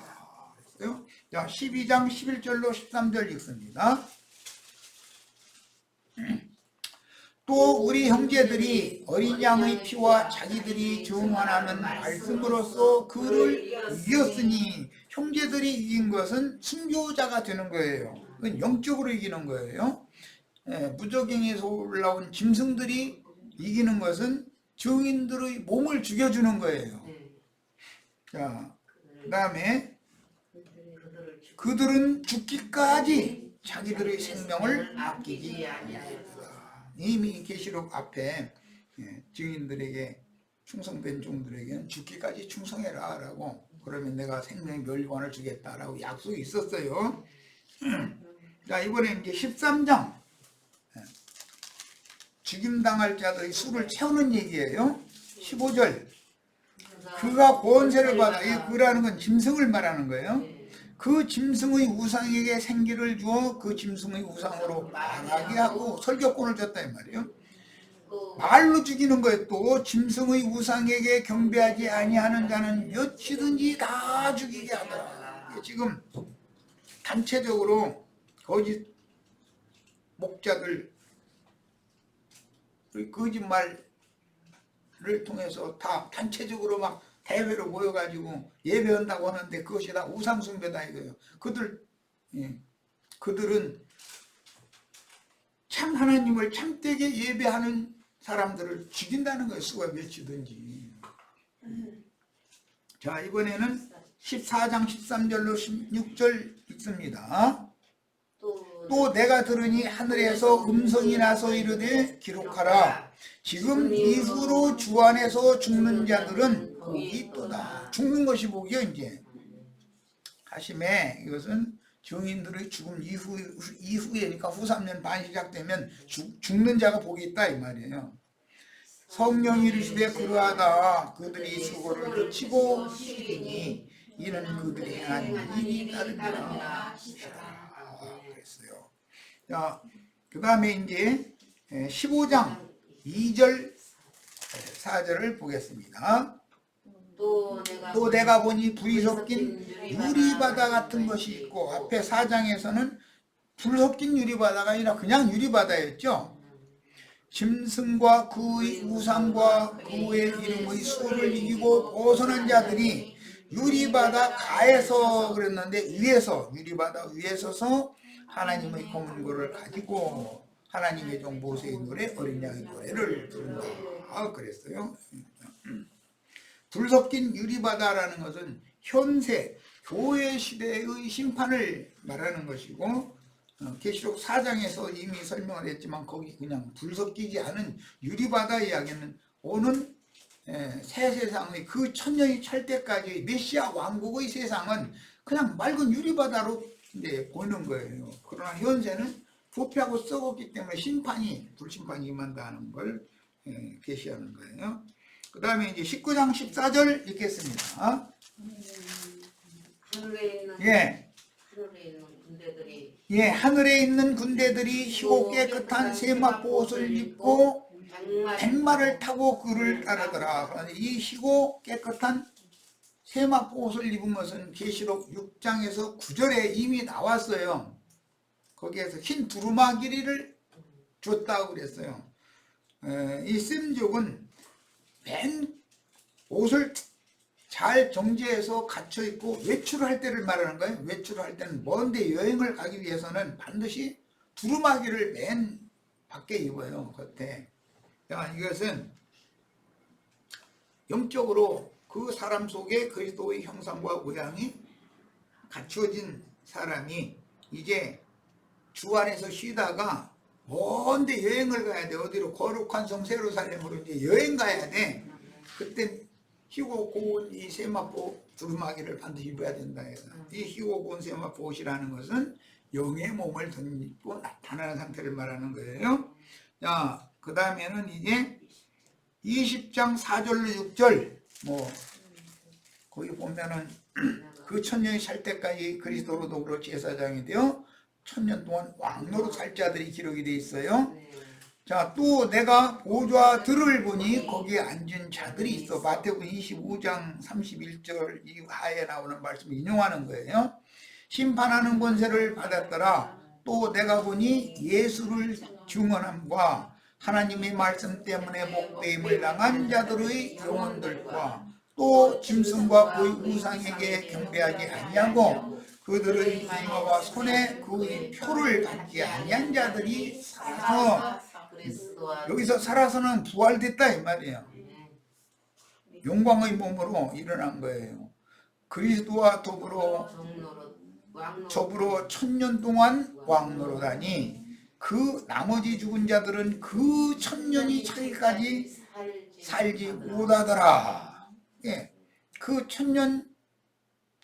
자, 12장 11절로 13절 읽습니다. 또 우리 형제들이 어린 양의 피와 자기들이 증언하는 말씀으로써 그를 이겼으니, 형제들이 이긴 것은 순교자가 되는 거예요. 그건 영적으로 이기는 거예요. 무적행에서 올라온 짐승들이 이기는 것은 증인들의 몸을 죽여주는 거예요. 자, 그 다음에 그들은 죽기까지 자기들의 생명을 아끼지 아니하였다. 이미 계시록 앞에 증인들에게 충성된 종들에게는 죽기까지 충성해라 라고, 그러면 내가 생명의 멸관을 주겠다라고 약속이 있었어요. 자, 이번에 이제 13장 죽임당할 자들의 수를 채우는 얘기예요. 15절 그가 권세를 받아, 이 그라는 건 짐승을 말하는 거예요. 그 짐승의 우상에게 생기를 주어 그 짐승의 우상으로 말하게 하고 설교권을 줬다 이 말이에요. 말로 죽이는 거예요. 또 짐승의 우상에게 경배하지 아니하는 자는 몇이든지 다 죽이게 하더라. 지금 단체적으로 거짓 목자들 거짓말을 통해서 다 단체적으로 막 대회로 모여가지고 예배한다고 하는데 그것이 다 우상숭배다 이거예요. 그들은 참 하나님을 참되게 예배하는 사람들을 죽인다는 거예요. 수가 몇이든지. 자, 이번에는 14장 13절로 16절 읽습니다. 또 내가 들으니 하늘에서 음성이 나서 이르되 기록하라. 지금 이후로 주 안에서 죽는 자들은 복이 있도다. 죽는 것이 복이요. 이제 하심에 이것은 증인들의 죽음 이후에니까 후 3년 반 시작되면 죽는 자가 복이 있다 이 말이에요. 성령이 이르시되 그러하다. 그들이 수고를 그치고 쉬리니 이는 그들이 행한 일이 따르니라. 그랬어요. 자, 그 다음에 이제 15장 2절 4절을 보겠습니다. 또 내가 보니 불이 섞인 유리바다 같은 것이 있고, 앞에 4장에서는 불 섞인 유리바다가 아니라 그냥 유리바다였죠. 짐승과 그의 우상과 그의 이름의 수를 이기고 벗어난 자들이 유리바다 가에서 그랬는데 위에서, 유리바다 위에 서서 하나님의 검은고를 가지고 하나님의 종 모세의 노래, 어린 양의 노래를 부른다 그랬어요. 불 섞인 유리바다라는 것은 현세 교회 시대의 심판을 말하는 것이고, 계시록 4장에서 이미 설명을 했지만 거기 그냥 불 섞이지 않은 유리바다 이야기는 오는 새 세상의 그 천년이 찰 때까지 메시아 왕국의 세상은 그냥 맑은 유리바다로 이제 보이는 거예요. 그러나 현세는 부패하고 썩었기 때문에 불심판이 임한다는 걸 계시하는 거예요. 그 다음에 이제 19장 14절 읽겠습니다. 하늘에 있는 군대들이 희고 깨끗한 세마포 옷을 입고 백마를 타고 그를 따르더라. 이 희고 깨끗한 세마포 옷을 입은 것은 계시록 6장에서 9절에 이미 나왔어요. 거기에서 흰 두루마기를 줬다고 그랬어요. 이 셈족은 맨 옷을 잘 정제해서 갖춰 입고 외출을 할 때를 말하는 거예요. 외출을 할 때는 먼데 여행을 가기 위해서는 반드시 두루마기를 맨 밖에 입어요. 겉에. 이것은 영적으로 그 사람 속에 그리스도의 형상과 모양이 갖추어진 사람이 이제 주 안에서 쉬다가 먼데 여행을 가야 돼. 어디로? 거룩한 성 예루살렘으로 이제 여행 가야 돼. 그때 희고 고운 이 세마포 두루마기를 반드시 입어야 된다 해서, 이 희고 고운 세마포 옷이라는 것은 영의 몸을 덧입고 나타나는 상태를 말하는 거예요. 자, 그 다음에는 이제 20장 4절로 6절 거기 보면은 그 천년이 살 때까지 그리스도로 더불어 제사장이 되어 천년 동안 왕노로 살 자들이 기록이 되어 있어요. 자, 또 내가 보좌 들을 보니 거기에 앉은 자들이 있어. 마태복음 25장 31절 이하에 나오는 말씀을 인용하는 거예요. 심판하는 권세를 받았더라. 또 내가 보니 예수를 증언함과 하나님의 말씀 때문에 목배임을 당한 자들의 영혼들과 또 짐승과 그의 우상에게 경배하지 아니하고 그들의 이마와 손에 그의 표를 받지 아니한 자들이 살아서, 여기서 살아서는 부활됐다 이 말이에요. 영광의 몸으로 일어난 거예요. 그리스도와 더불어 천년 동안 왕노로다니 그 나머지 죽은 자들은 그 천년이 차기까지 살지 못하더라. 예, 그 천년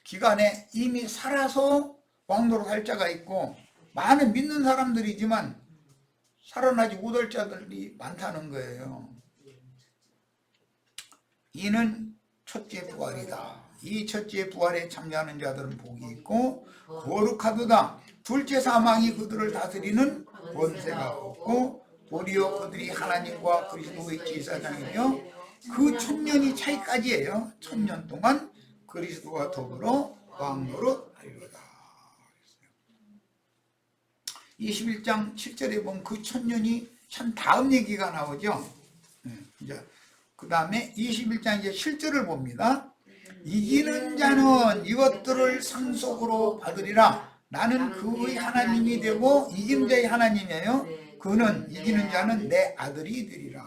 기간에 이미 살아서 왕노로 살 자가 있고 많은 믿는 사람들이지만 살아나지 못할 자들이 많다는 거예요. 이는 첫째 부활이다. 이 첫째 부활에 참여하는 자들은 복이 있고 거룩하도다. 둘째 사망이 그들을 다스리는 권세가 없고 도리어 그들이 하나님과 그리스도의 제사장이며 그 천년이 차이까지예요. 천년 동안 그리스도와 더불어 왕노로 하리로다. 21장 7절에 보면 그 천년이 참 다음 얘기가 나오죠. 이제 그 다음에 21장 이제 실제를 봅니다. 이기는 자는 이것들을 상속으로 받으리라. 나는 그의 하나님이 되고 이기는 자의 하나님이에요. 그는 이기는 자는 내 아들이 되리라.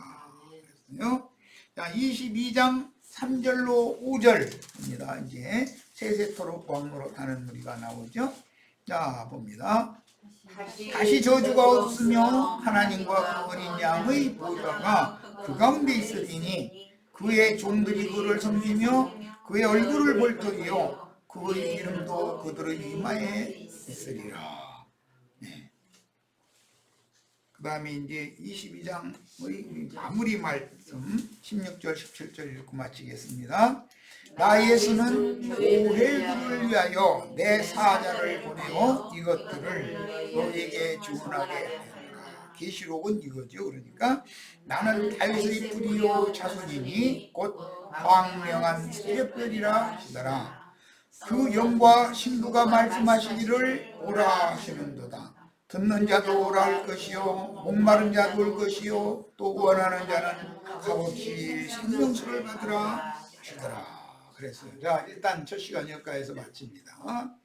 그랬어요. 자, 22장 3절로 5절입니다. 이제 세세토록 왕노로 가는 무리가 나오죠. 자, 봅니다. 다시 저주가 없으며 하나님과 그 어린 양의 보좌가 그 가운데 있으리니 그의 종들이 그를 섬기며 그의 얼굴을 볼 터이요 그의 이름도 그들의 이마에 있으리라. 네. 그 다음에 이제 22장의 마무리 말씀 16절 17절 읽고 마치겠습니다. 나 예수는 오해들을 위하여 내 사자를 보내어 이것들을 너에게 주문하게 하리라. 계시록은 이거죠. 그러니까 나는 다윗의 뿌리요 자손이니 곧 광명한 새벽별이라 하시더라. 그 영과 신부가 말씀하시기를 오라 하시는도다. 듣는 자도 오라 할 것이요 목마른 자도 올 것이요 또 원하는 자는 값없이 생명수를 받으라 하시더라. 그랬어요. 자, 일단 첫 시간 여기까지서 마칩니다.